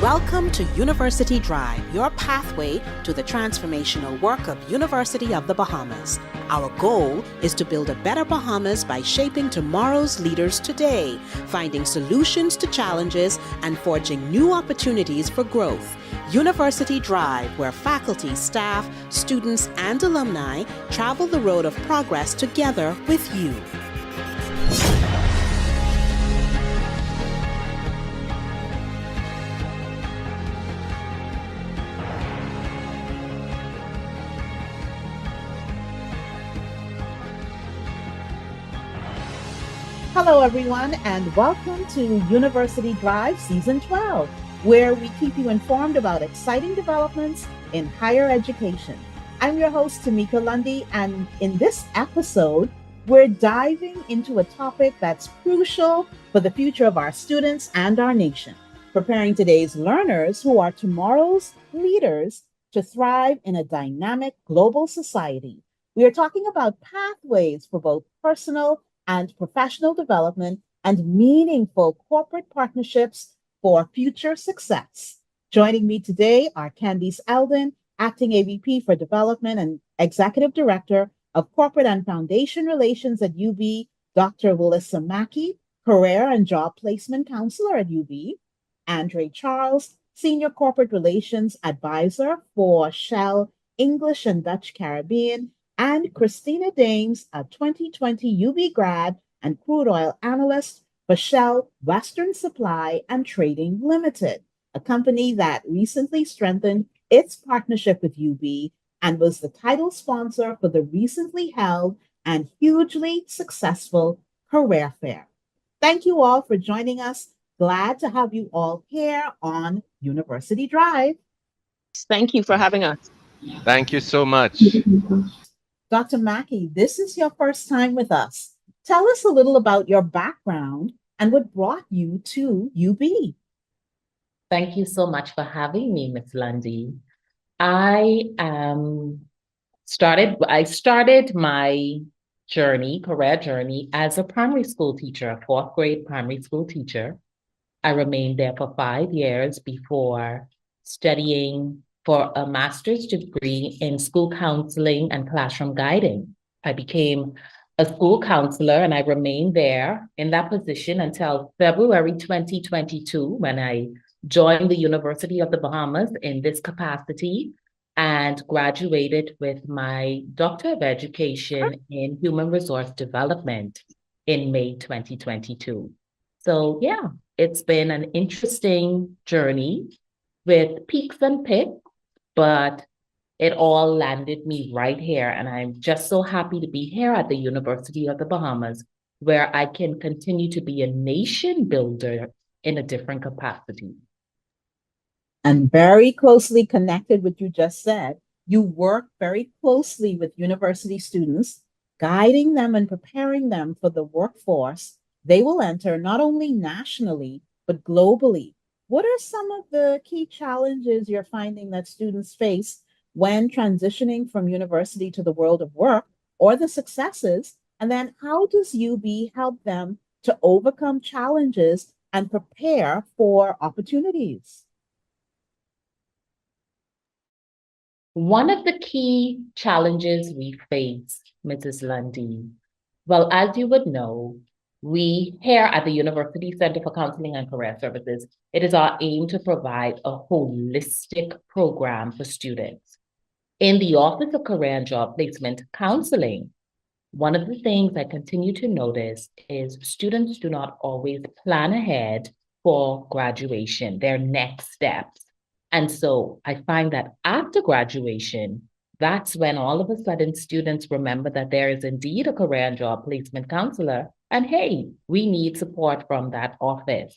Welcome to University Drive, your pathway to the transformational work of University of the Bahamas. Our goal is to build a better Bahamas by shaping tomorrow's leaders today, finding solutions to challenges, and forging new opportunities for growth. University Drive, where faculty, staff, students, and alumni travel the road of progress together with you. Hello, everyone, and welcome to University Drive Season 12, where we keep you informed about exciting developments in higher education. I'm your host, Tameka Lundy, and in this episode, we're diving into a topic that's crucial for the future of our students and our nation, preparing today's learners who are tomorrow's leaders to thrive in a dynamic global society. We are talking about pathways for both personal and professional development and meaningful corporate partnerships for future success. Joining me today are Kandice Weech, Acting AVP for Development and Executive Director of Corporate and Foundation Relations at UB, Dr. Willissa Mackey, Career and Job Placement Counselor at UB, Andre Charles, Senior Corporate Relations Advisor for Shell English and Dutch Caribbean, and Kristina Dames, a 2020 UB grad and crude oil analyst for Shell Western Supply and Trading Limited, a company that recently strengthened its partnership with UB and was the title sponsor for the recently held and hugely successful career fair. Thank you all for joining us. Glad to have you all here on University Drive. Thank you for having us. Thank you so much. Dr. Mackey, this is your first time with us. Tell us a little about your background and what brought you to UB. Thank you so much for having me, Ms. Lundy. I started my career journey as a primary school teacher, a fourth grade primary school teacher. I remained there for 5 years before studying for a master's degree in school counseling and classroom guiding. I became a school counselor and I remained there in that position until February 2022 when I joined the University of the Bahamas in this capacity and graduated with my Doctor of Education in Human Resource Development in May 2022. So yeah, it's been an interesting journey with peaks and pits, but it all landed me right here. And I'm just so happy to be here at the University of the Bahamas, where I can continue to be a nation builder in a different capacity. And very closely connected with what you just said, you work very closely with university students, guiding them and preparing them for the workforce they will enter not only nationally, but globally. What are some of the key challenges you're finding that students face when transitioning from university to the world of work, or the successes? And then how does UB help them to overcome challenges and prepare for opportunities? One of the key challenges we face, Mrs. Lundy, well, as you would know, we here at the University Center for Counseling and Career Services, it is our aim to provide a holistic program for students. In the Office of Career and Job Placement Counseling, one of the things I continue to notice is students do not always plan ahead for graduation, their next steps. And so I find that after graduation, that's when all of a sudden students remember that there is indeed a career and job placement counselor. And hey, we need support from that office.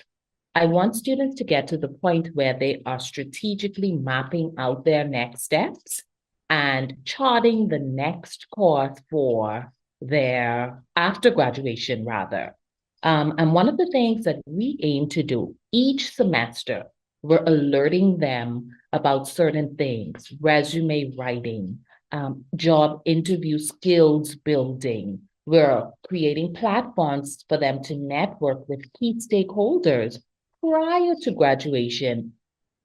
I want students to get to the point where they are strategically mapping out their next steps and charting the next course for their after graduation rather. And one of the things that we aim to do each semester, we're alerting them about certain things, resume writing, job interview skills building. We're creating platforms for them to network with key stakeholders prior to graduation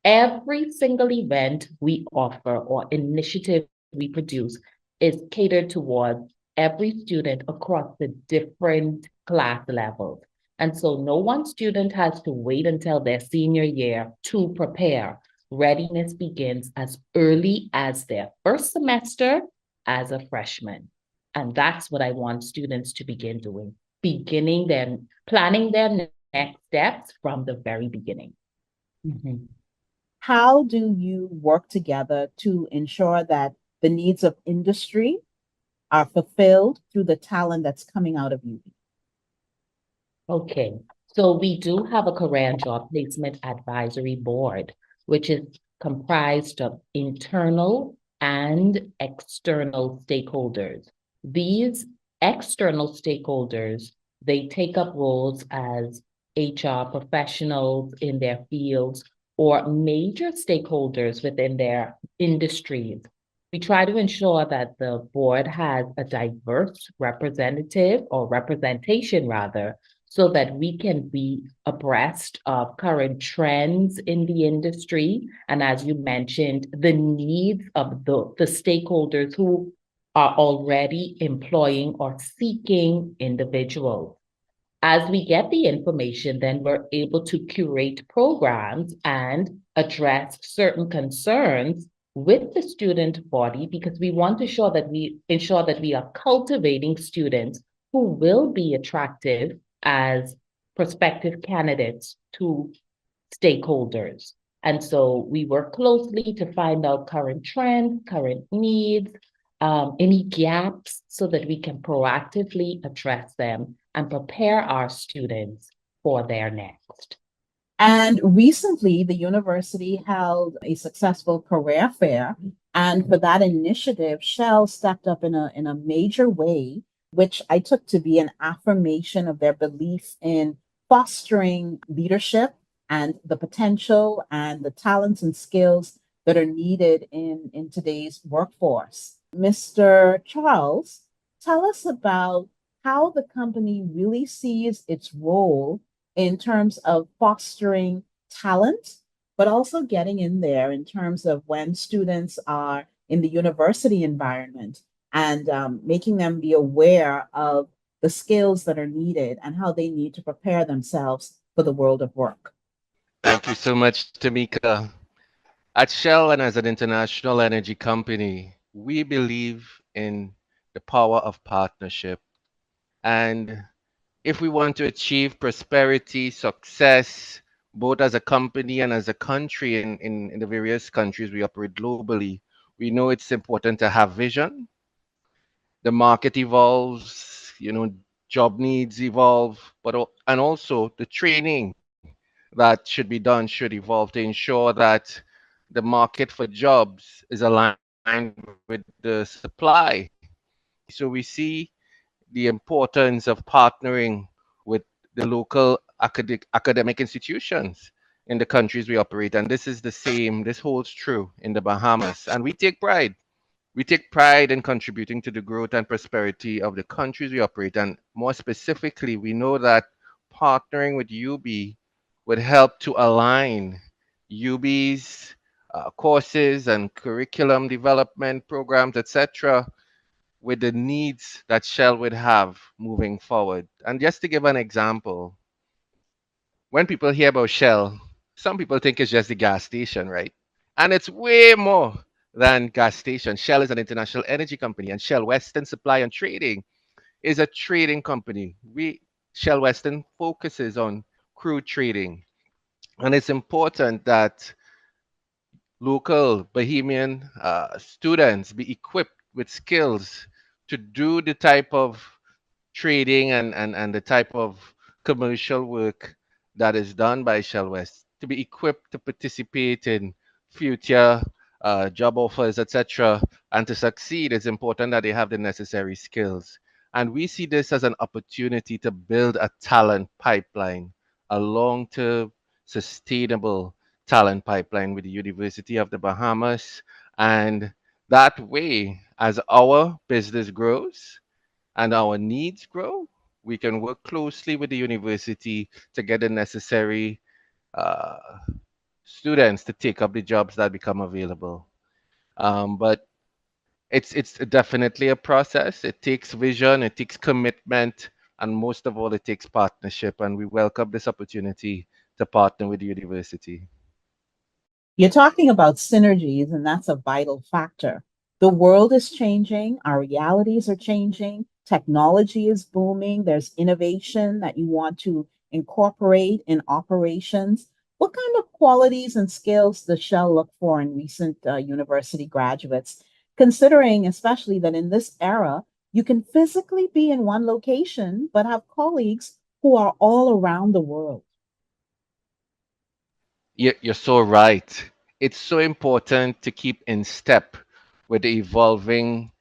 every single event we offer or initiative we produce is catered towards every student across the different class levels. And so no one student has to wait until their senior year to prepare. Readiness begins as early as their first semester as a freshman. And that's what I want students to begin doing, planning their next steps from the very beginning. Mm-hmm. How do you work together to ensure that the needs of industry are fulfilled through the talent that's coming out of UB? Okay, so we do have a career and job placement advisory board, which is comprised of internal and external stakeholders. These external stakeholders, they take up roles as HR professionals in their fields or major stakeholders within their industries. We try to ensure that the board has a diverse representative or representation rather, so that we can be abreast of current trends in the industry. And as you mentioned, the needs of the stakeholders who are already employing or seeking individuals. As we get the information, then we're able to curate programs and address certain concerns with the student body, because we want to ensure that we are cultivating students who will be attractive as prospective candidates to stakeholders. And so we work closely to find out current trends, current needs, any gaps, so that we can proactively address them and prepare our students for their next. And recently, the university held a successful career fair. And for that initiative, Shell stepped up in a major way, which I took to be an affirmation of their belief in fostering leadership and the potential and the talents and skills that are needed in today's workforce. Mr. Charles, tell us about how the company really sees its role in terms of fostering talent, but also getting in there in terms of when students are in the university environment and making them be aware of the skills that are needed and how they need to prepare themselves for the world of work. Thank you so much, Tameka. At Shell and as an international energy company, we believe in the power of partnership. And if we want to achieve prosperity, success, both as a company and as a country in the various countries we operate globally, we know it's important to have vision. The market evolves, job needs evolve, and also the training that should be done should evolve to ensure that the market for jobs is aligned with the supply. So we see the importance of partnering with the local academic institutions in the countries we operate. And this is the same, this holds true in the Bahamas. And we take pride. We take pride in contributing to the growth and prosperity of the countries we operate. And more specifically, we know that partnering with UB would help to align UB's courses and curriculum development programs, etc., with the needs that Shell would have moving forward. And just to give an example, when people hear about Shell, some people think it's just the gas station, right? And it's way more than gas station. Shell is an international energy company, and Shell Western Supply and Trading is a trading company. Shell Western focuses on crude trading. And it's important that local Bahamian students be equipped with skills to do the type of trading and the type of commercial work that is done by Shell West, to be equipped to participate in future job offers, etc. And to succeed, it's important that they have the necessary skills. And we see this as an opportunity to build a talent pipeline, a long-term, sustainable talent pipeline with the University of the Bahamas. And that way, as our business grows, and our needs grow, we can work closely with the university to get the necessary uh, students to take up the jobs that become available. But it's definitely a process. It takes vision, it takes commitment, and most of all, it takes partnership. And we welcome this opportunity to partner with the university. You're talking about synergies, and that's a vital factor. The world is changing, our realities are changing, technology is booming, there's innovation that you want to incorporate in operations. What kind of qualities and skills does Shell look for in recent university graduates, considering especially that in this era, you can physically be in one location but have colleagues who are all around the world? You're so right. It's so important to keep in step with the evolving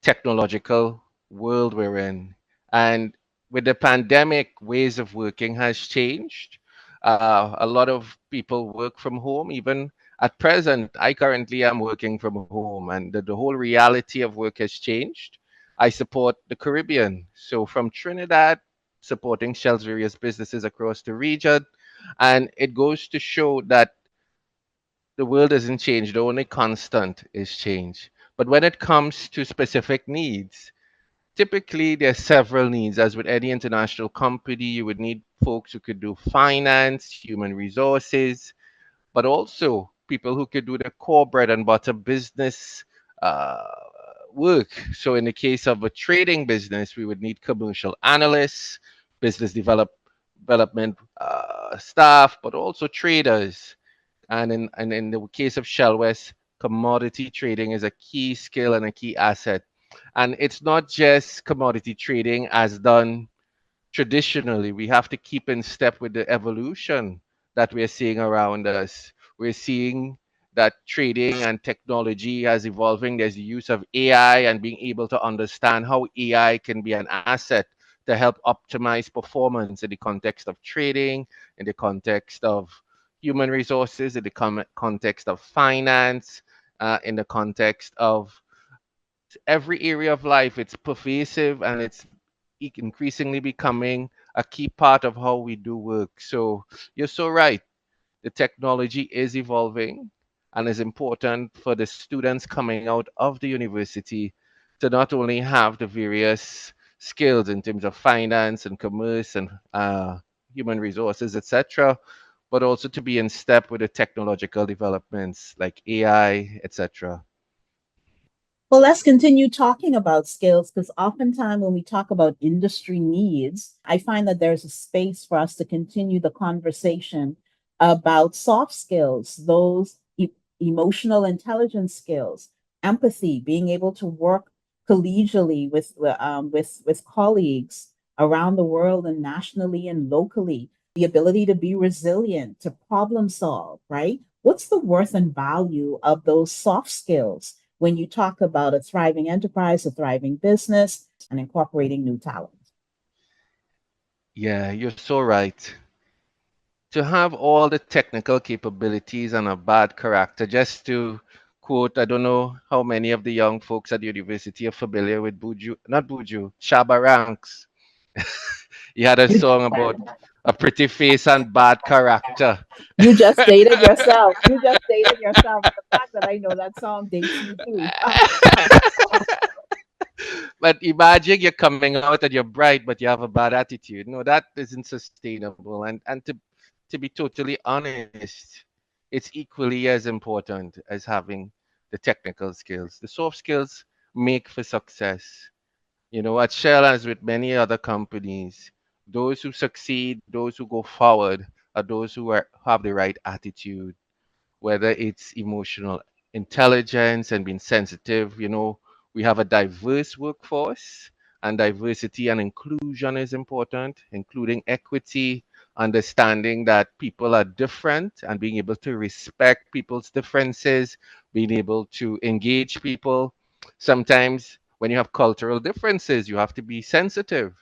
technological world we're in. And with the pandemic, ways of working has changed. A lot of people work from home. Even at present, I currently am working from home, and the whole reality of work has changed. I support the Caribbean. So from Trinidad, supporting Shell's various businesses across the region. And it goes to show that the world doesn't change. The only constant is change. But when it comes to specific needs, typically there's several needs. As with any international company, you would need folks who could do finance, human resources, but also people who could do the core bread and butter business uh, work. So in the case of a trading business, we would need commercial analysts, business development staff, but also traders. And in the case of Shell West, commodity trading is a key skill and a key asset. And it's not just commodity trading as done traditionally. We have to keep in step with the evolution that we're seeing around us. We're seeing that trading and technology is evolving. There's the use of AI and being able to understand how AI can be an asset to help optimize performance in the context of trading, in the context of human resources, in the context of finance, in the context of every area of life. It's pervasive and it's increasingly becoming a key part of how we do work. So you're so right. The technology is evolving and is important for the students coming out of the university to not only have the various skills in terms of finance and commerce and human resources, etc., but also to be in step with the technological developments like AI, etc. Well, let's continue talking about skills because oftentimes when we talk about industry needs, I find that there's a space for us to continue the conversation about soft skills, those emotional intelligence skills, empathy, being able to work collegially with colleagues around the world and nationally and locally, the ability to be resilient, to problem solve, right? What's the worth and value of those soft skills when you talk about a thriving enterprise, a thriving business, and incorporating new talent? Yeah, you're so right. To have all the technical capabilities and a bad character, just to quote, I don't know how many of the young folks at the university are familiar with Buju, not Buju, Shabba Ranks. He had a You, song about a pretty face and bad character. you just dated yourself. You just dated yourself. And the fact that I know that song dates me too. But imagine you're coming out and you're bright, but you have a bad attitude. No, that isn't sustainable. And to be totally honest, it's equally as important as having the technical skills. The soft skills make for success. You know, at Shell, as with many other companies, those who succeed, those who go forward, are those who have the right attitude, whether it's emotional intelligence and being sensitive. You know, we have a diverse workforce, and diversity and inclusion is important, including equity, understanding that people are different and being able to respect people's differences, being able to engage people. Sometimes when you have cultural differences, you have to be sensitive.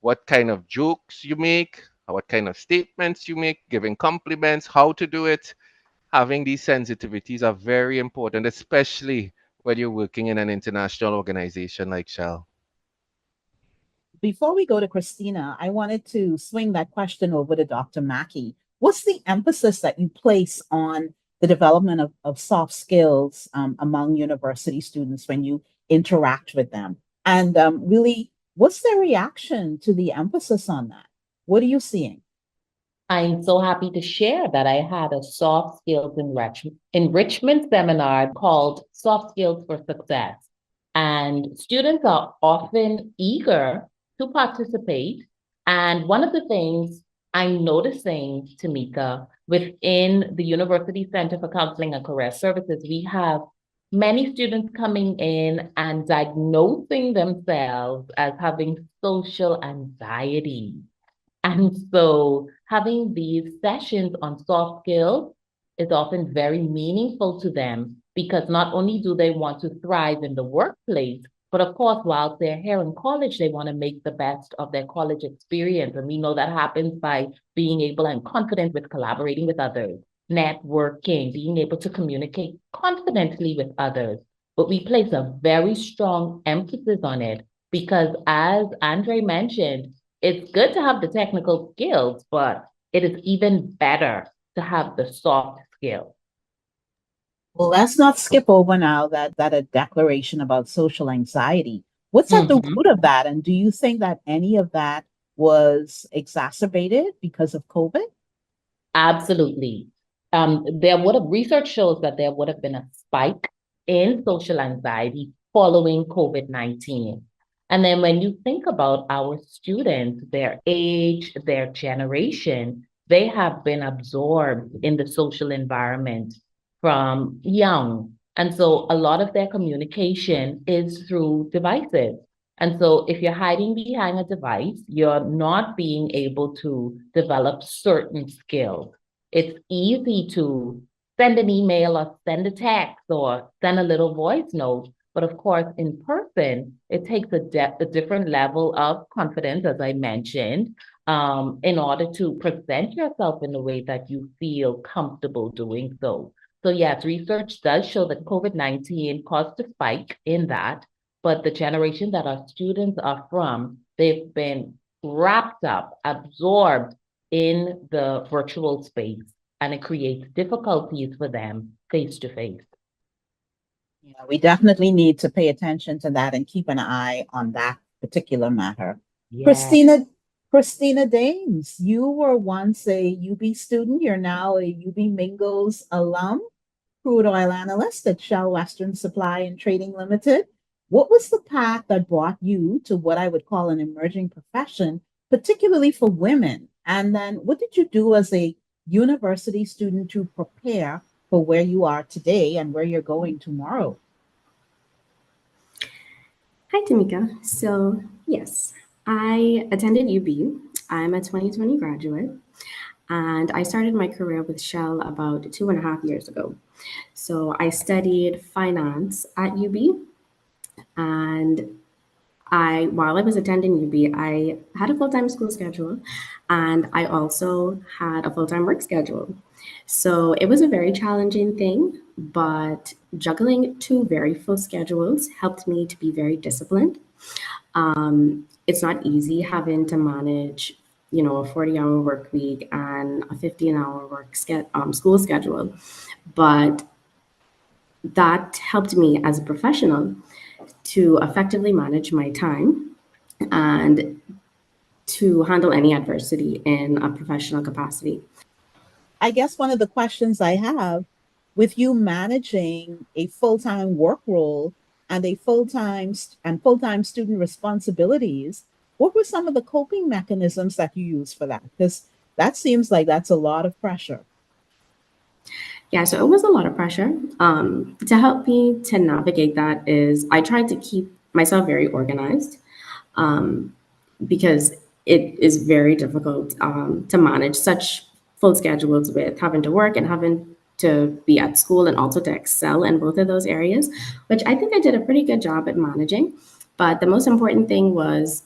What kind of jokes you make, what kind of statements you make, giving compliments, how to do it. Having these sensitivities are very important, especially when you're working in an international organization like Shell. Before we go to Kristina, I wanted to swing that question over to Dr. Mackey. what's the emphasis that you place on the development of soft skills among university students when you interact with them? And really, what's their reaction to the emphasis on that? What are you seeing? I'm so happy to share that I had a soft skills enrichment seminar called Soft Skills for Success. And students are often eager to participate. And one of the things I'm noticing, Tameka, within the University Center for Counseling and Career Services, we have many students coming in and diagnosing themselves as having social anxiety. And so having these sessions on soft skills is often very meaningful to them because not only do they want to thrive in the workplace, but of course, while they're here in college, they want to make the best of their college experience. And we know that happens by being able and confident with collaborating with others, networking, being able to communicate confidently with others. But we place a very strong emphasis on it because, as Andre mentioned, it's good to have the technical skills, but it is even better to have the soft skills. Well, let's not skip over now that a declaration about social anxiety. What's at the root of that? And do you think that any of that was exacerbated because of COVID? Absolutely. Research shows that there would have been a spike in social anxiety following COVID-19. And then when you think about our students, their age, their generation, they have been absorbed in the social environment from young. And so a lot of their communication is through devices. And so if you're hiding behind a device, you're not being able to develop certain skills. It's easy to send an email or send a text or send a little voice note. But of course, in person, it takes a different level of confidence, as I mentioned, in order to present yourself in a way that you feel comfortable doing so. So yes, research does show that COVID-19 caused a spike in that, but the generation that our students are from, they've been wrapped up, absorbed in the virtual space, and it creates difficulties for them face to face. Yeah, we definitely need to pay attention to that and keep an eye on that particular matter. Yes. Kristina Dames, you were once a UB student. You're now a UB Mingos alum, crude oil analyst at Shell Western Supply and Trading Limited. What was the path that brought you to what I would call an emerging profession, particularly for women? And then what did you do as a university student to prepare for where you are today and where you're going tomorrow? Hi, Tameka. So, yes, I attended UB. I'm a 2020 graduate, and I started my career with Shell about 2.5 years ago. So, I studied finance at UB, and while I was attending UB, I had a full-time school schedule, and I also had a full-time work schedule. So it was a very challenging thing, but juggling two very full schedules helped me to be very disciplined. It's not easy having to manage, a 40-hour work week and a 15-hour school schedule, but that helped me as a professional to effectively manage my time and to handle any adversity in a professional capacity. I guess one of the questions I have with you managing a full-time work role and full-time student responsibilities, what were some of the coping mechanisms that you use for that? Because that seems like that's a lot of pressure. Yeah, so it was a lot of pressure. To help me to navigate that is I tried to keep myself very organized because it is very difficult to manage such full schedules with having to work and having to be at school and also to excel in both of those areas, which I think I did a pretty good job at managing. But the most important thing was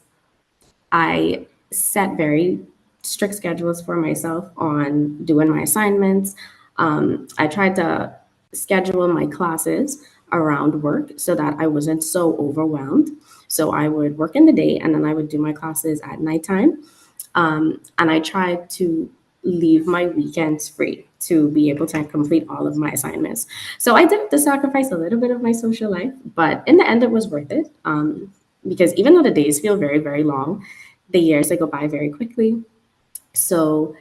I set very strict schedules for myself on doing my assignments. I tried to schedule my classes around work so that I wasn't so overwhelmed. So I would work in the day and then I would do my classes at nighttime. And I tried to leave my weekends free to be able to complete all of my assignments. So I did have to sacrifice a little bit of my social life, but in the end, it was worth it. Because even though the days feel very, very long, the years they go by very quickly. So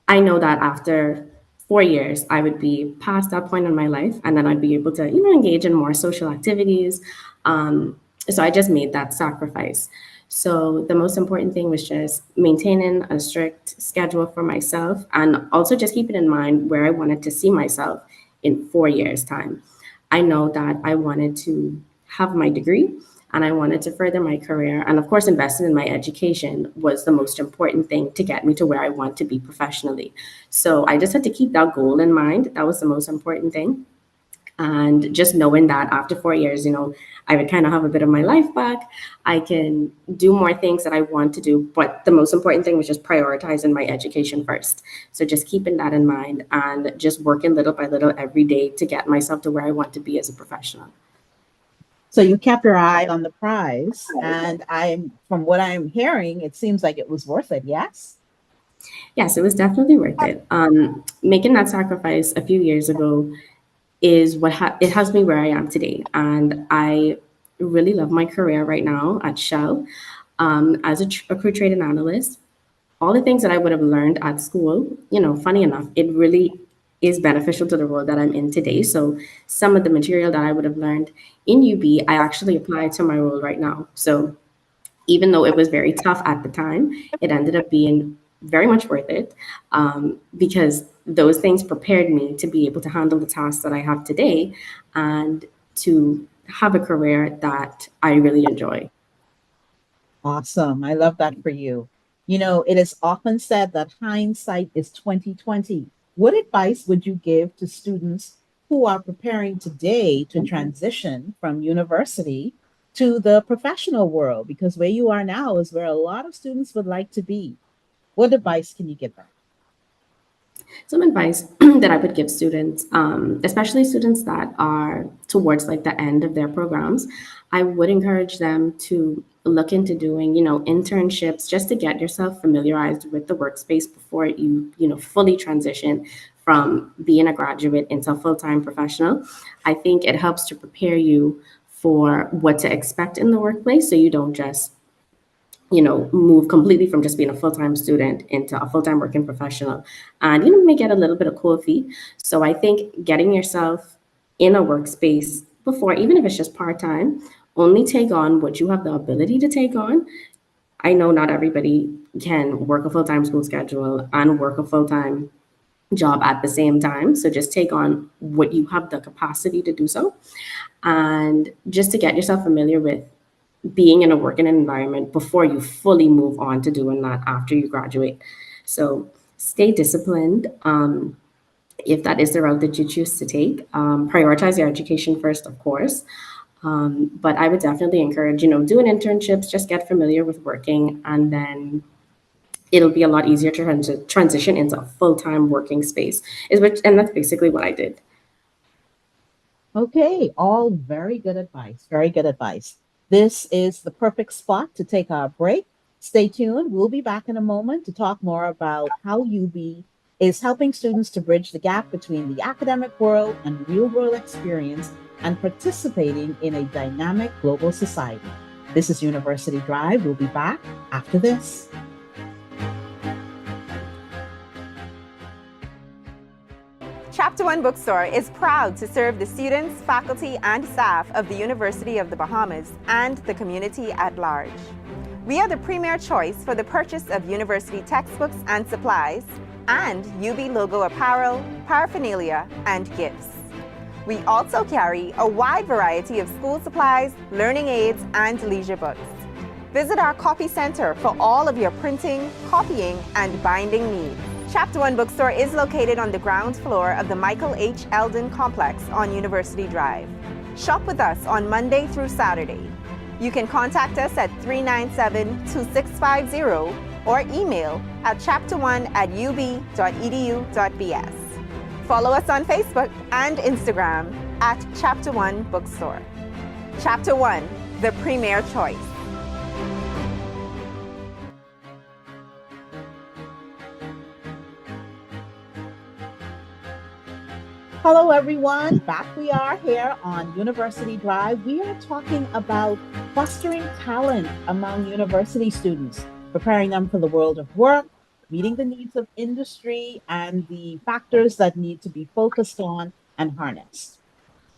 I know that after 4 years, I would be past that point in my life, and then I'd be able to, engage in more social activities. So I just made that sacrifice. So the most important thing was just maintaining a strict schedule for myself, and also just keeping in mind where I wanted to see myself in 4 years' time. I know that I wanted to have my degree and I wanted to further my career. And of course, investing in my education was the most important thing to get me to where I want to be professionally. So I just had to keep that goal in mind. That was the most important thing. And just knowing that after 4 years, I would kind of have a bit of my life back. I can do more things that I want to do. But the most important thing was just prioritizing my education first. So just keeping that in mind and just working little by little every day to get myself to where I want to be as a professional. So you kept your eye on the prize, and from what I'm hearing, it seems like it was worth it. Yes. Yes, it was definitely worth it. Making that sacrifice a few years ago is what it has me where I am today, and I really love my career right now at Shell as a crew trading analyst. All the things that I would have learned at school, funny enough, it really is beneficial to the role that I'm in today. So some of the material that I would have learned in UB, I actually apply to my role right now. So even though it was very tough at the time, it ended up being very much worth it, because those things prepared me to be able to handle the tasks that I have today and to have a career that I really enjoy. Awesome. I love that for you. It is often said that hindsight is 2020. What advice would you give to students who are preparing today to transition from university to the professional world? Because where you are now is where a lot of students would like to be. What advice can you give them? Some advice that I would give students, especially students that are towards like the end of their programs, I would encourage them to look into doing, internships just to get yourself familiarized with the workspace before you, fully transition from being a graduate into a full-time professional. I think it helps to prepare you for what to expect in the workplace, so you don't just move completely from just being a full-time student into a full-time working professional, and may get a little bit of cold feet. So I think getting yourself in a workspace before, even if it's just part-time, only take on what you have the ability to take on. I know not everybody can work a full-time school schedule and work a full-time job at the same time. So just take on what you have the capacity to do so, and just to get yourself familiar with being in a working environment before you fully move on to doing that after you graduate. So stay disciplined. If that is the route that you choose to take, prioritize your education first, of course. But I would definitely encourage, doing internships, just get familiar with working, and then it'll be a lot easier to transition into a full-time working space, and that's basically what I did. Okay, all very good advice. Very good advice. This is the perfect spot to take our break. Stay tuned. We'll be back in a moment to talk more about how UB is helping students to bridge the gap between the academic world and real-world experience and participating in a dynamic global society. This is University Drive. We'll be back after this. Chapter One Bookstore is proud to serve the students, faculty, and staff of the University of the Bahamas and the community at large. We are the premier choice for the purchase of university textbooks and supplies, and UB logo apparel, paraphernalia, and gifts. We also carry a wide variety of school supplies, learning aids, and leisure books. Visit our copy center for all of your printing, copying, and binding needs. Chapter One Bookstore is located on the ground floor of the Michael H. Eldon Complex on University Drive. Shop with us on Monday through Saturday. You can contact us at 397-2650 or email at chapter1@ub.edu.bs. Follow us on Facebook and Instagram at Chapter One Bookstore. Chapter One, the premier choice. Hello, everyone. Back we are here on University Drive. We are talking about fostering talent among university students, preparing them for the world of work, meeting the needs of industry, and the factors that need to be focused on and harnessed.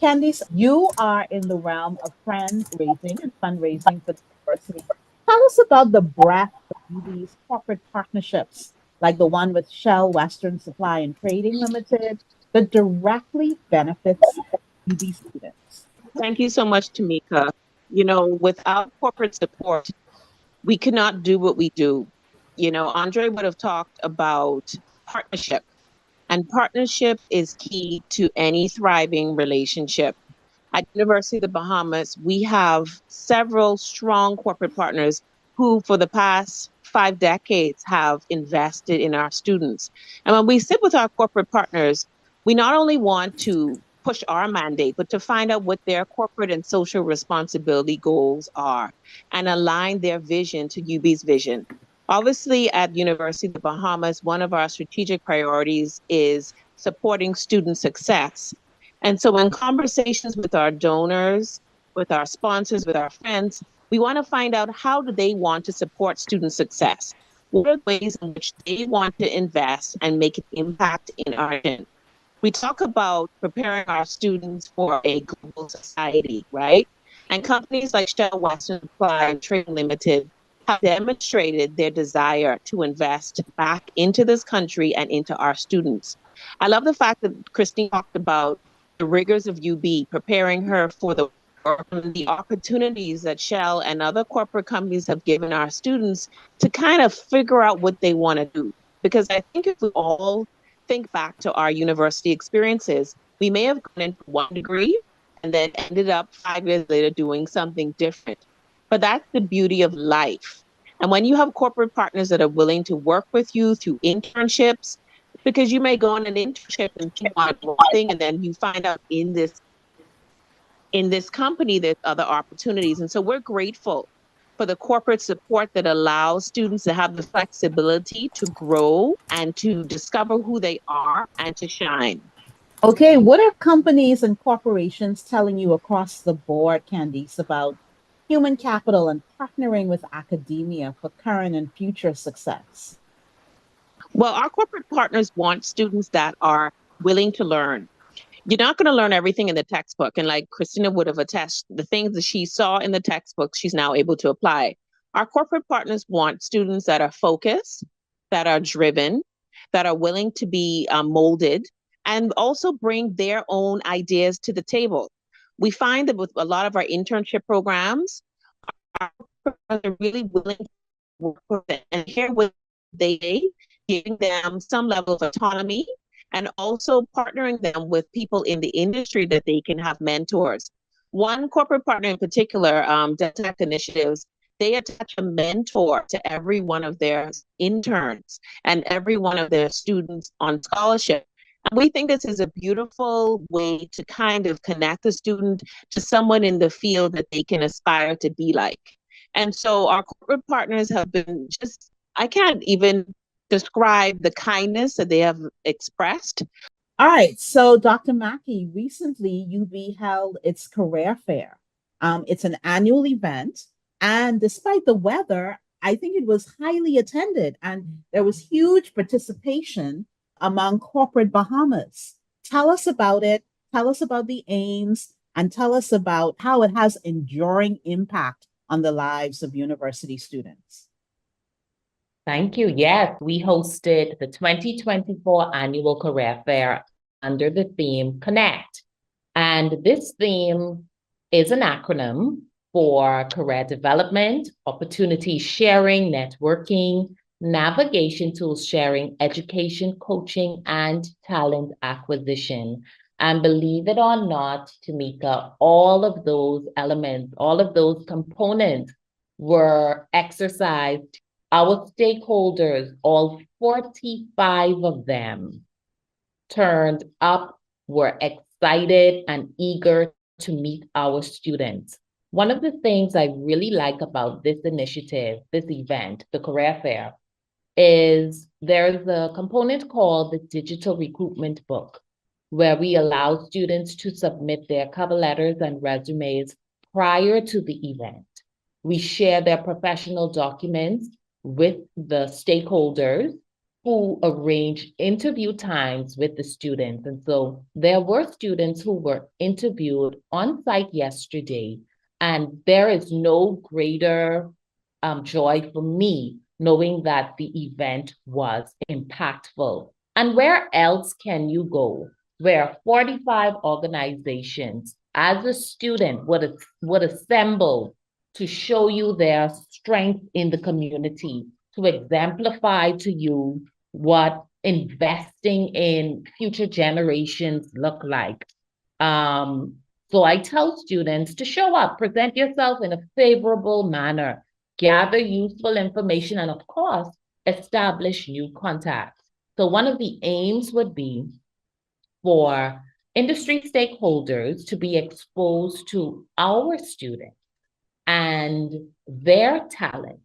Kandice, you are in the realm of raising and fundraising for the university. Tell us about the breadth of UB's corporate partnerships, like the one with Shell Western Supply and Trading Limited, that directly benefits UB students. Thank you so much, Tameka. You know, without corporate support, we could not do what we do. You know, Andre would have talked about partnership, and partnership is key to any thriving relationship. At University of the Bahamas, we have several strong corporate partners who, for the past 5 decades, have invested in our students. And when we sit with our corporate partners, we not only want to push our mandate, but to find out what their corporate and social responsibility goals are and align their vision to UB's vision. Obviously, at University of the Bahamas, one of our strategic priorities is supporting student success. And so in conversations with our donors, with our sponsors, with our friends, we want to find out how do they want to support student success? What are the ways in which they want to invest and make an impact in our mission? We talk about preparing our students for a global society, right? And companies like Shell Western Supply and Trading Limited have demonstrated their desire to invest back into this country and into our students. I love the fact that Christine talked about the rigors of UB, preparing her for the opportunities that Shell and other corporate companies have given our students to kind of figure out what they want to do. Because I think if we all think back to our university experiences, we may have gone in for one degree and then ended up 5 years later doing something different. But that's the beauty of life. And when you have corporate partners that are willing to work with you through internships, because you may go on an internship and you want one thing, and then you find out in this company there's other opportunities. And so we're grateful for the corporate support that allows students to have the flexibility to grow and to discover who they are and to shine. Okay, what are companies and corporations telling you across the board, Kandice, about human capital and partnering with academia for current and future success? Well, our corporate partners want students that are willing to learn. You're not going to learn everything in the textbook. And like Kristina would have attested, the things that she saw in the textbook, she's now able to apply. Our corporate partners want students that are focused, that are driven, that are willing to be molded, and also bring their own ideas to the table. We find that with a lot of our internship programs, our partners are really willing to work with it and hear what they, giving them some level of autonomy, and also partnering them with people in the industry that they can have mentors. One corporate partner in particular, Tech Initiatives, they attach a mentor to every one of their interns and every one of their students on scholarship. And we think this is a beautiful way to kind of connect the student to someone in the field that they can aspire to be like. And so our corporate partners have been just, I can't even describe the kindness that they have expressed. All right, so Dr. Mackey, recently UB held its career fair. It's an annual event, and despite the weather, I think it was highly attended, and there was huge participation among corporate Bahamas. Tell us about it, tell us about the aims, and tell us about how it has enduring impact on the lives of university students. Thank you. Yes, we hosted the 2024 Annual Career Fair under the theme Connect. And this theme is an acronym for career development, opportunity sharing, networking, navigation tools sharing, education, coaching, and talent acquisition. And believe it or not, Tameka, all of those elements, all of those components were exercised. Our stakeholders, all 45 of them, turned up, were excited and eager to meet our students. One of the things I really like about this initiative, this event, the career fair, is there's a component called the digital recruitment book. where we allow students to submit their cover letters and resumes prior to the event. We share their professional documents with the stakeholders who arrange interview times with the students. And so there were students who were interviewed on site yesterday, and there is no greater joy for me knowing that the event was impactful. And where else can you go where 45 organizations as a student would assemble to show you their strength in the community, to exemplify to you what investing in future generations look like. So I tell students to show up, present yourself in a favorable manner, gather useful information, and of course, establish new contacts. So one of the aims would be for industry stakeholders to be exposed to our students and their talent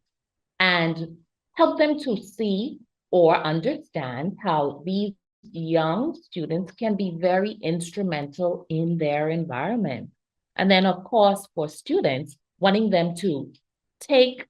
and help them to see or understand how these young students can be very instrumental in their environment. And then, of course, for students, wanting them to take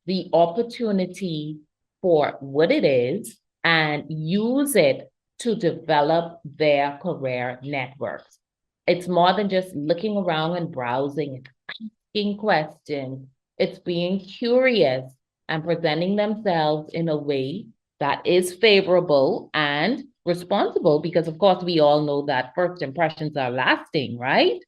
the opportunity for what it is and use it to develop their career networks. It's more than just looking around and browsing, it's asking questions, it's being curious and presenting themselves in a way that is favorable and responsible, because of course we all know that first impressions are lasting, right?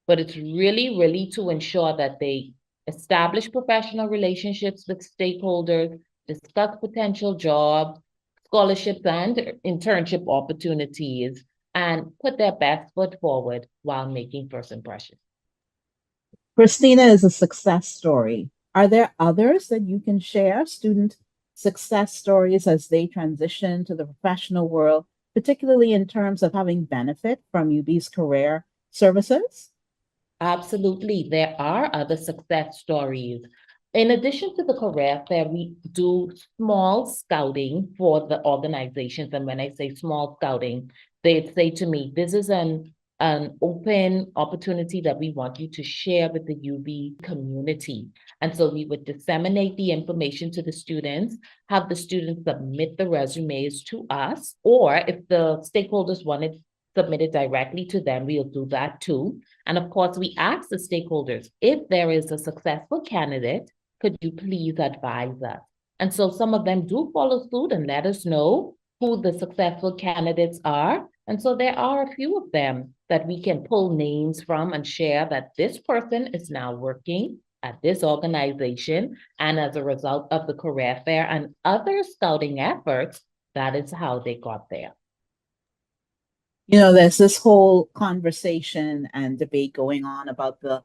But it's really, really to ensure that they establish professional relationships with stakeholders, discuss potential jobs, scholarships, and internship opportunities, and put their best foot forward while making first impressions. Kristina is a success story. Are there others that you can share, student success stories as they transition to the professional world, particularly in terms of having benefit from UB's career services? Absolutely. There are other success stories. In addition to the career fair, we do small scouting for the organizations. And when I say small scouting, they say to me, this is an open opportunity that we want you to share with the UB community. And so we would disseminate the information to the students, have the students submit the resumes to us, or if the stakeholders wanted submitted directly to them, we'll do that too. And of course, we ask the stakeholders, if there is a successful candidate, could you please advise us? And so some of them do follow suit and let us know who the successful candidates are. And so there are a few of them that we can pull names from and share that this person is now working at this organization. And as a result of the career fair and other scouting efforts, that is how they got there. You know, there's this whole conversation and debate going on about the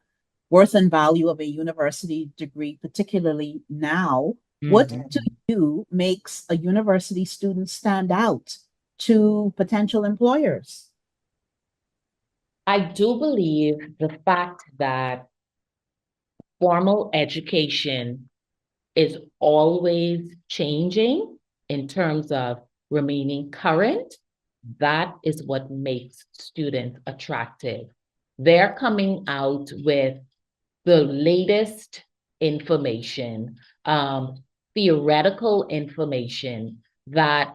worth and value of a university degree, particularly now. What to you makes a university student stand out to potential employers? I do believe the fact that formal education is always changing in terms of remaining current. That is what makes students attractive. They're coming out with the latest information, theoretical information that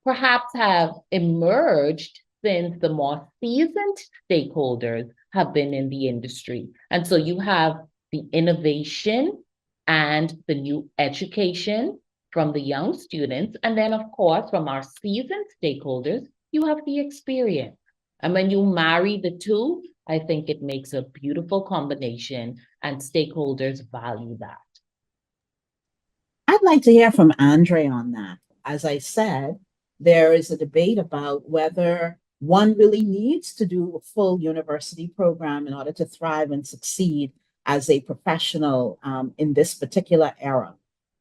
perhaps have emerged since the more seasoned stakeholders have been in the industry. And so you have the innovation and the new education from the young students. And then, of course, from our seasoned stakeholders, you have the experience. And when you marry the two, I think it makes a beautiful combination, and stakeholders value that. I'd like to hear from Andre on that. As I said, there is a debate about whether one really needs to do a full university program in order to thrive and succeed as a professional in this particular era.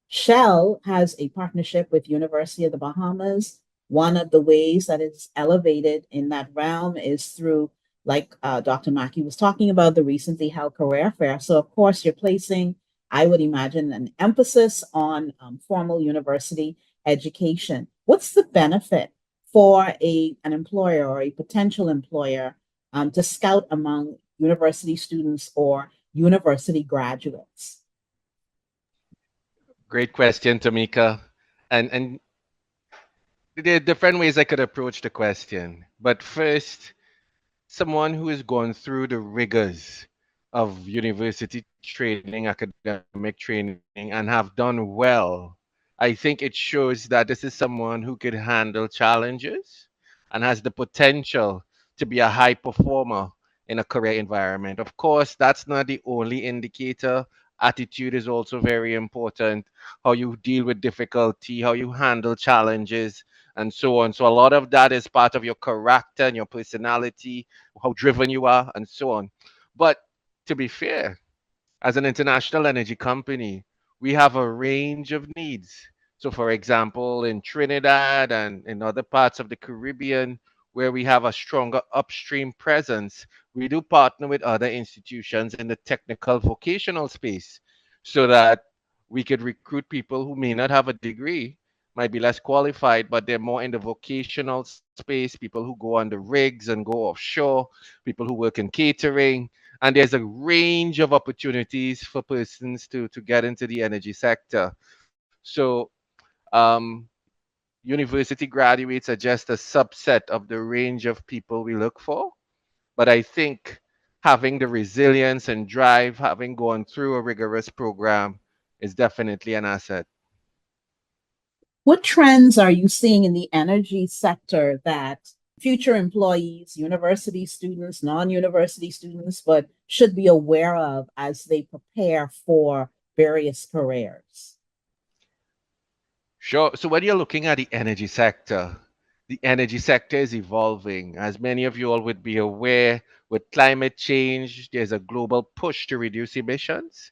Shell has a partnership with University of the Bahamas. One of the ways that it's elevated in that realm is through, like Dr. Mackey was talking about, the recently held career fair. So of course you're placing, I would imagine, an emphasis on formal university education. What's the benefit for an employer or a potential employer to scout among university students or university graduates? Great question, Tameka. And there are different ways I could approach the question. But first, someone who has gone through the rigors of university training, academic training, and have done well, I think it shows that this is someone who could handle challenges and has the potential to be a high performer in a career environment. Of course, that's not the only indicator. Attitude is also very important. How you deal with difficulty, how you handle challenges, and so on. So, a lot of that is part of your character and your personality, how driven you are, and so on. But to be fair, as an international energy company, we have a range of needs. So, for example, in Trinidad and in other parts of the Caribbean, where we have a stronger upstream presence, we do partner with other institutions in the technical vocational space so that we could recruit people who may not have a degree, might be less qualified, but they're more in the vocational space, people who go on the rigs and go offshore, people who work in catering, and there's a range of opportunities for persons to get into the energy sector. So um, university graduates are just a subset of the range of people we look for, but I think having the resilience and drive, having gone through a rigorous program, is definitely an asset. What trends are you seeing in the energy sector that future employees, university students, non-university students, but should be aware of as they prepare for various careers? Sure. So when you're looking at the energy sector is evolving. As many of you all would be aware, with climate change, there's a global push to reduce emissions.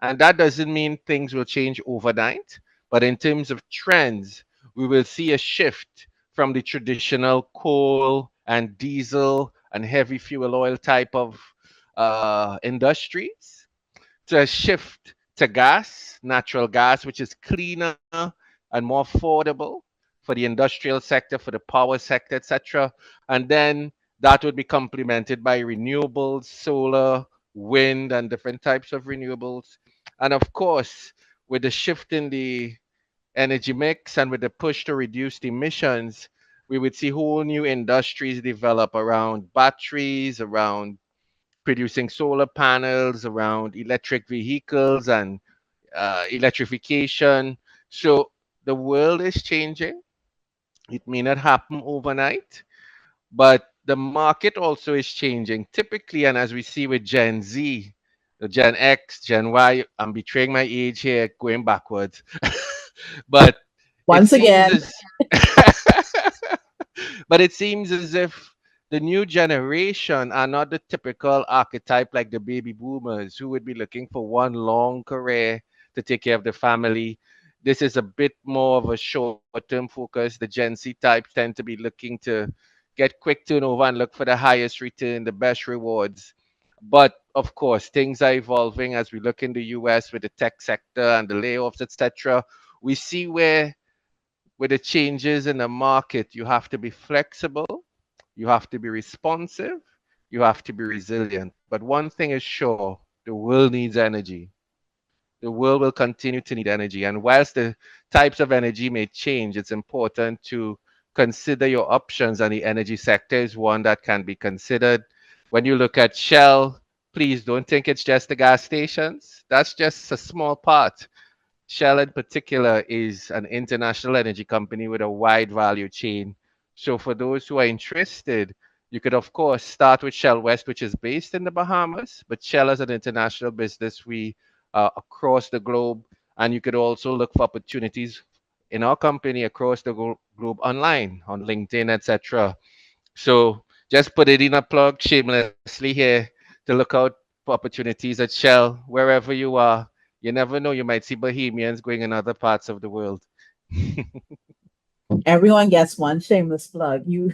And that doesn't mean things will change overnight, but in terms of trends, we will see a shift from the traditional coal and diesel and heavy fuel oil type of industries to a shift to gas, natural gas, which is cleaner and more affordable for the industrial sector, for the power sector, etc. And then that would be complemented by renewables, solar, wind, and different types of renewables. And of course, with the shift in the energy mix and with the push to reduce the emissions, we would see whole new industries develop around batteries, around producing solar panels, around electric vehicles and electrification. So the world is changing. It may not happen overnight, but the market also is changing. Typically, and as we see with Gen Z, the Gen X, Gen Y, I'm betraying my age here, going backwards. But it Once seems again, as but it seems as if the new generation are not the typical archetype like the baby boomers who would be looking for one long career to take care of the family. This is a bit more of a short-term focus. The Gen Z types tend to be looking to get quick turnover and look for the highest return, the best rewards. But of course, things are evolving as we look in the US with the tech sector and the layoffs, etc. We see where with the changes in the market, you have to be flexible, you have to be responsive, you have to be resilient. But one thing is sure, the world needs energy. The world will continue to need energy. And whilst the types of energy may change, it's important to consider your options, and the energy sector is one that can be considered. When you look at Shell, please don't think it's just the gas stations. That's just a small part. Shell in particular is an international energy company with a wide value chain. So for those who are interested, you could of course start with Shell West, which is based in the Bahamas, but Shell is an international business we across the globe, and you could also look for opportunities in our company across the globe online on LinkedIn, etc. So just put it in a plug shamelessly here to look out for opportunities at Shell wherever you are. You never know, you might see Bohemians going in other parts of the world. everyone gets one shameless plug. You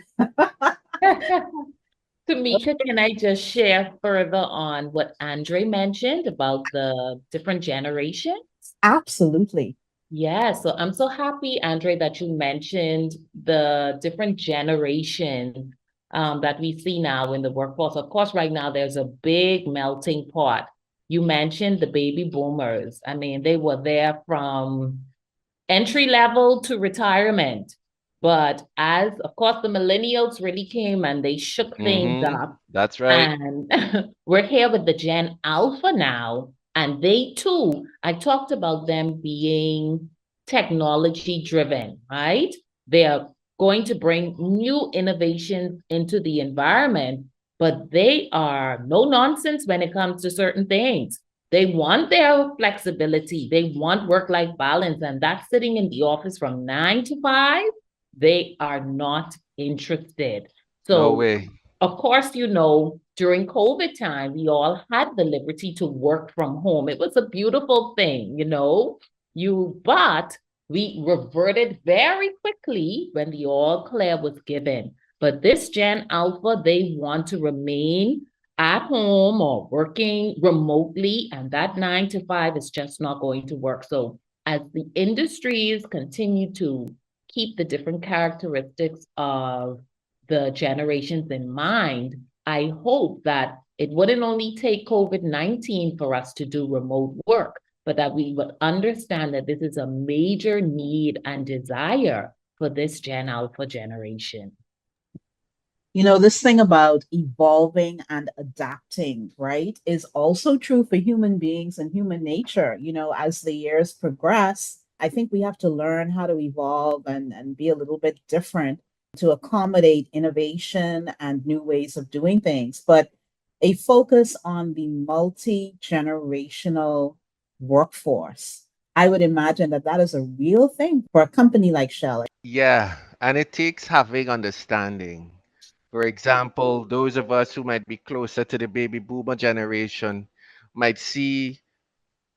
Tameka, can I just share further on what Andre mentioned about the different generations? absolutely. Yeah, so I'm so happy, Andre, that you mentioned the different generation that we see now in the workforce. Of course, right now there's a big melting pot. You mentioned the baby boomers. I mean, they were there from entry level to retirement. But as, of course, the millennials really came and they shook things up. That's right. And we're here with the Gen Alpha now. And they too, I talked about them being technology driven, right? They are going to bring new innovations into the environment, but they are no nonsense when it comes to certain things. They want their flexibility. They want work-life balance. And that's sitting in the office from 9 to 5. They are not interested. No So, way. of course, you know, during COVID time, we all had the liberty to work from home. It was a beautiful thing, you know. But we reverted very quickly when the all clear was given. But this Gen Alpha, they want to remain at home or working remotely, and that 9 to 5 is just not going to work. So, as the industries continue to keep the different characteristics of the generations in mind, I hope that it wouldn't only take COVID-19 for us to do remote work, but that we would understand that this is a major need and desire for this Gen Alpha generation. You know, this thing about evolving and adapting, right, is also true for human beings and human nature. You know, as the years progress, I think we have to learn how to evolve and be a little bit different to accommodate innovation and new ways of doing things. But a focus on the multi-generational workforce, I would imagine that that is a real thing for a company like Shell. Yeah, and it takes having understanding. For example, those of us who might be closer to the baby boomer generation might see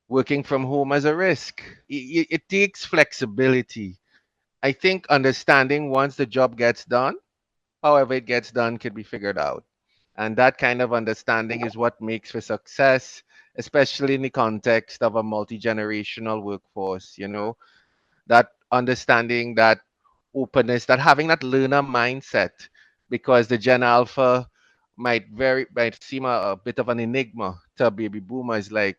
working from home as a risk. It takes flexibility. I think understanding once the job gets done, however it gets done, can be figured out. And that kind of understanding is what makes for success, especially in the context of a multi generational workforce, you know, that understanding, that openness, that having that learner mindset, because the Gen Alpha might seem a bit of an enigma to baby boomers. Like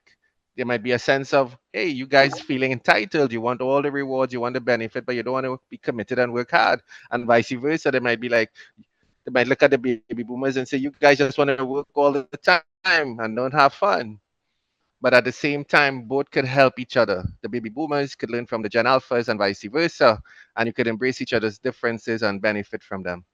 there might be a sense of, hey, you guys feeling entitled, you want all the rewards, you want the benefit, but you don't want to be committed and work hard, and vice versa. They might look at the baby boomers and say, you guys just want to work all the time and don't have fun. But at the same time, both could help each other. The baby boomers could learn from the Gen Alphas and vice versa, and you could embrace each other's differences and benefit from them.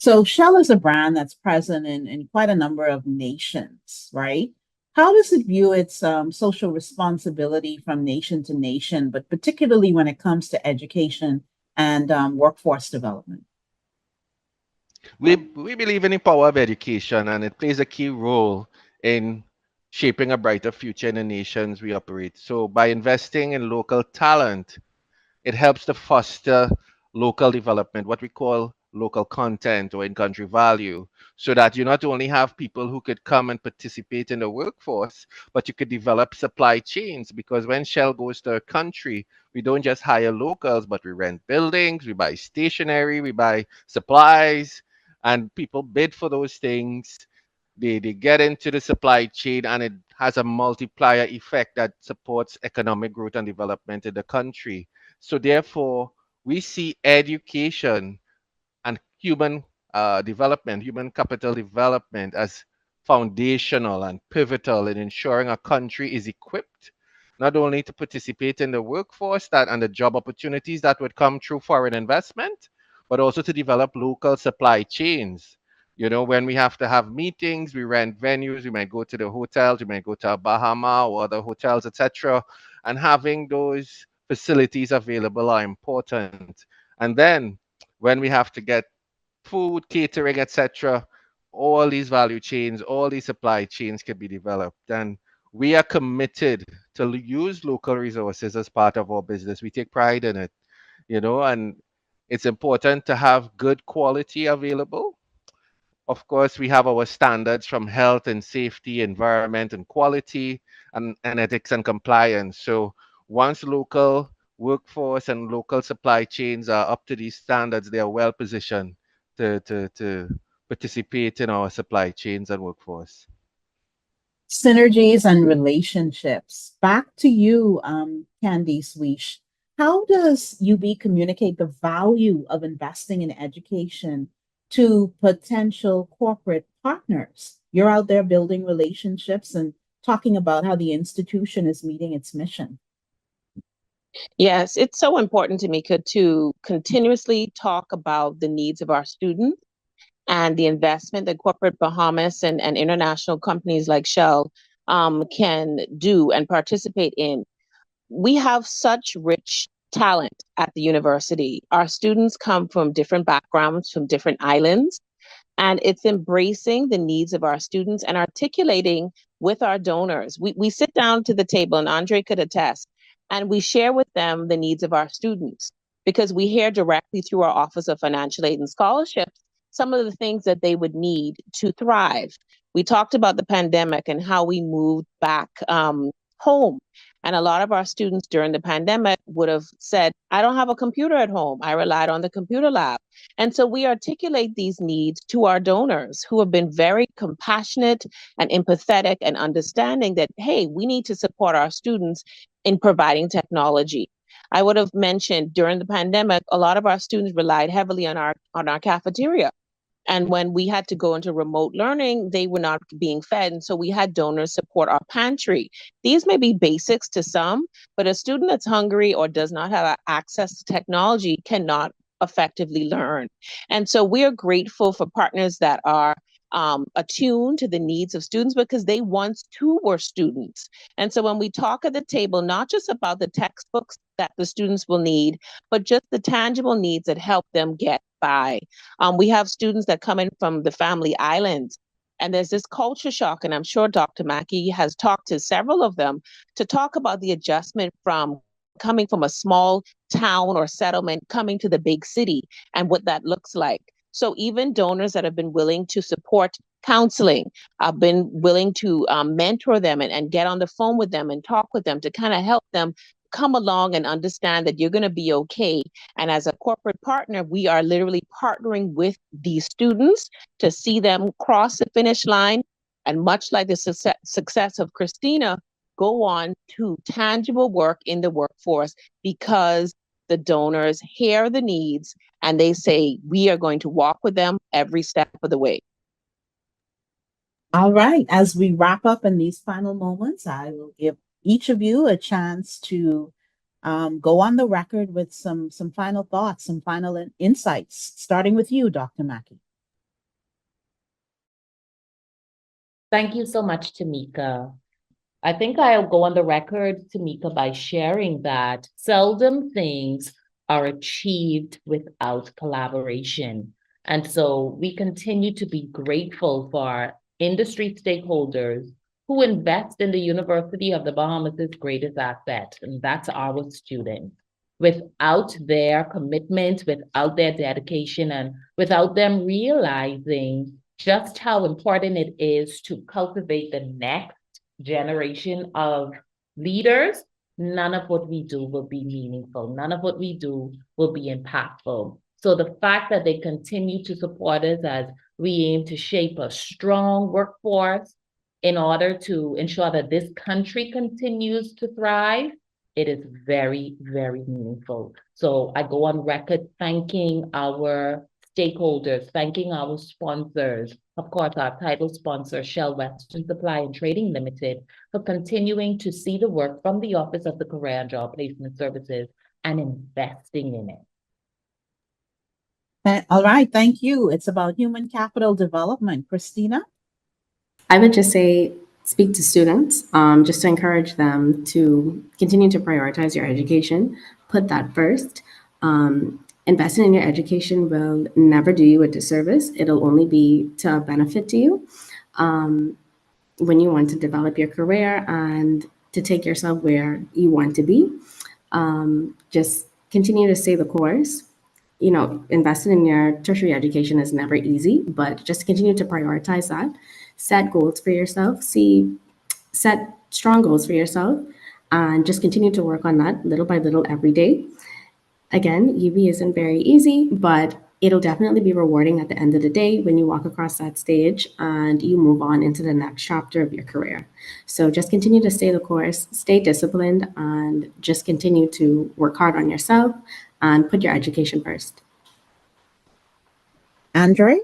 So Shell is a brand that's present in quite a number of nations, right? How does it view its social responsibility from nation to nation, but particularly when it comes to education and workforce development? We believe in the power of education, and it plays a key role in shaping a brighter future in the nations we operate. So, by investing in local talent, it helps to foster local development, what we call local content or in country value, so that you not only have people who could come and participate in the workforce, but you could develop supply chains. Because when Shell goes to a country, we don't just hire locals, but we rent buildings, we buy stationery, we buy supplies, and people bid for those things. They get into the supply chain, and it has a multiplier effect that supports economic growth and development in the country. So therefore, we see education and development, human capital development, as foundational and pivotal in ensuring a country is equipped not only to participate in the workforce that and the job opportunities that would come through foreign investment, but also to develop local supply chains. You know, when we have to have meetings, we rent venues, we might go to the hotels, we might go to a Bahama or other hotels, etc. And having those facilities available are important. And then when we have to get food, catering, etc., all these value chains, all these supply chains can be developed. And we are committed to use local resources as part of our business. We take pride in it, you know, and it's important to have good quality available. Of course, we have our standards from health and safety, environment and quality, and ethics and compliance. So once local workforce and local supply chains are up to these standards, they are well positioned to participate in our supply chains and workforce. Synergies and relationships. Back to you, Kandice Weech. How does UB communicate the value of investing in education to potential corporate partners? You're out there building relationships and talking about how the institution is meeting its mission. Yes, it's so important, Tameka, to continuously talk about the needs of our students and the investment that corporate Bahamas and international companies like Shell can do and participate in. We have such rich talent at the university. Our students come from different backgrounds, from different islands, and it's embracing the needs of our students and articulating with our donors. We sit down to the table, and Andre could attest, and we share with them the needs of our students because we hear directly through our Office of Financial Aid and Scholarships some of the things that they would need to thrive. We talked about the pandemic and how we moved back home. And a lot of our students during the pandemic would have said, I don't have a computer at home. I relied on the computer lab. And so we articulate these needs to our donors who have been very compassionate and empathetic and understanding that, hey, we need to support our students in providing technology. I would have mentioned during the pandemic, a lot of our students relied heavily on our cafeteria. And when we had to go into remote learning, they were not being fed. And so we had donors support our pantry. These may be basics to some, but a student that's hungry or does not have access to technology cannot effectively learn. And so we are grateful for partners that are attuned to the needs of students because they once too were students. And so when we talk at the table, not just about the textbooks that the students will need, but just the tangible needs that help them get by. We have students that come in from the family islands, and there's this culture shock, and I'm sure Dr. Mackey has talked to several of them to talk about the adjustment from coming from a small town or settlement, coming to the big city and what that looks like. So even donors that have been willing to support counseling, have been willing to mentor them and get on the phone with them and talk with them to kind of help them come along and understand that you're going to be okay. And as a corporate partner, we are literally partnering with these students to see them cross the finish line. And much like the success of Kristina, go on to tangible work in the workforce because the donors hear the needs and they say, we are going to walk with them every step of the way. All right. As we wrap up in these final moments, I will give each of you a chance to go on the record with some final thoughts, some final insights, starting with you, Dr. Mackey. Thank you so much, Tameka. I think I'll go on the record, Tameka, by sharing that seldom things are achieved without collaboration. And so we continue to be grateful for our industry stakeholders who invest in the University of the Bahamas' greatest asset, and that's our students. Without their commitment, without their dedication, and without them realizing just how important it is to cultivate the next generation of leaders, none of what we do will be meaningful. None of what we do will be impactful. So the fact that they continue to support us as we aim to shape a strong workforce in order to ensure that this country continues to thrive, it is very, very meaningful. So I go on record thanking our stakeholders, thanking our sponsors, of course, our title sponsor, Shell Western Supply and Trading Limited, for continuing to see the work from the Office of the Career and Job Placement Services and investing in it. All right, thank you. It's about human capital development. Kristina? I would just say, speak to students, just to encourage them to continue to prioritize your education, put that first. Investing in your education will never do you a disservice. It'll only be to a benefit to you when you want to develop your career and to take yourself where you want to be. Just continue to stay the course. You know, investing in your tertiary education is never easy, but just continue to prioritize that. Set goals for yourself. Set strong goals for yourself and just continue to work on that little by little every day. Again, UB isn't very easy, but it'll definitely be rewarding at the end of the day when you walk across that stage and you move on into the next chapter of your career. So just continue to stay the course, stay disciplined, and just continue to work hard on yourself and put your education first. Andre?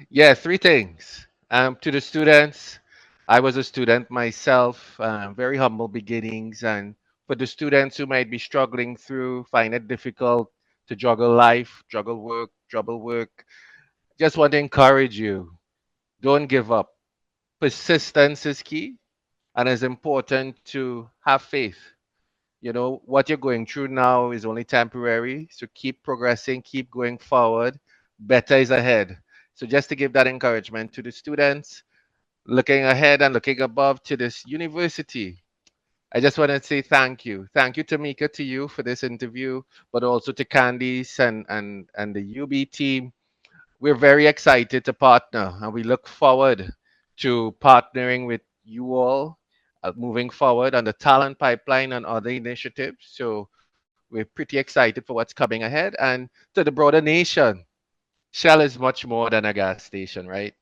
Yeah, three things. To the students, I was a student myself, very humble beginnings. And for the students who might be struggling through, find it difficult to juggle life, juggle work, just want to encourage you. Don't give up. Persistence is key, and it's important to have faith. You know, what you're going through now is only temporary, so keep progressing, keep going forward. Better is ahead. So, just to give that encouragement to the students looking ahead and looking above to this university, I just want to say thank you. Thank you, Tameka, to you for this interview, but also to Kandice and the UB team. We're very excited to partner, and we look forward to partnering with you all moving forward on the talent pipeline and other initiatives. So we're pretty excited for what's coming ahead. And to the broader nation, Shell is much more than a gas station, right?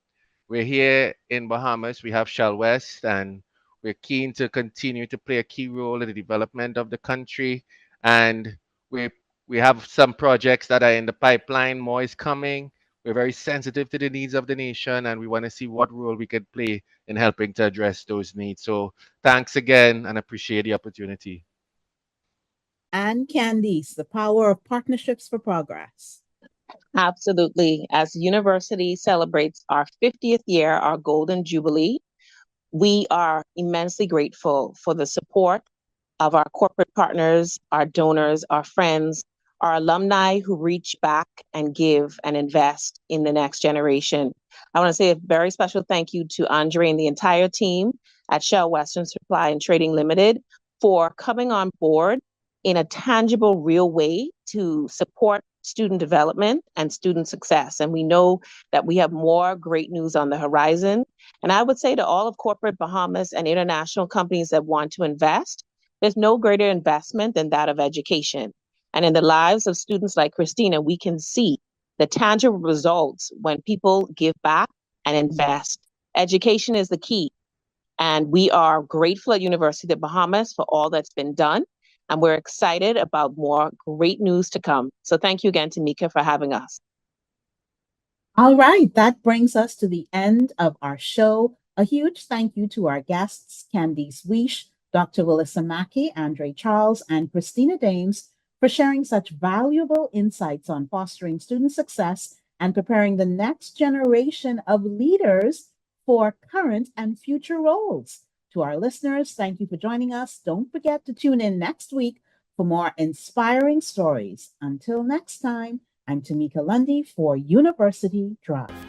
We're here in Bahamas. We have Shell West, and we're keen to continue to play a key role in the development of the country. And we we have some projects that are in the pipeline. More is coming. We're very sensitive to the needs of the nation, and we want to see what role we could play in helping to address those needs. So thanks again, and appreciate the opportunity. And Candice, the power of partnerships for progress. Absolutely. As the university celebrates our 50th year, our Golden Jubilee, we are immensely grateful for the support of our corporate partners, our donors, our friends, our alumni who reach back and give and invest in the next generation. I want to say a very special thank you to Andre and the entire team at Shell Western Supply and Trading Limited for coming on board in a tangible, real way to support student development and student success. And we know that we have more great news on the horizon. And I would say to all of corporate Bahamas and international companies that want to invest, there's no greater investment than that of education. And in the lives of students like Kristina, we can see the tangible results when people give back and invest. Education is the key. And we are grateful at University of the Bahamas for all that's been done. And we're excited about more great news to come. So thank you again, Tameka, for having us. All right, that brings us to the end of our show. A huge thank you to our guests, Kandice Weech, Dr. Willissa Mackey, Andre Charles, and Kristina Dames for sharing such valuable insights on fostering student success and preparing the next generation of leaders for current and future roles. To our listeners, thank you for joining us. Don't forget to tune in next week for more inspiring stories. Until next time, I'm Tameka Lundy for University Drive.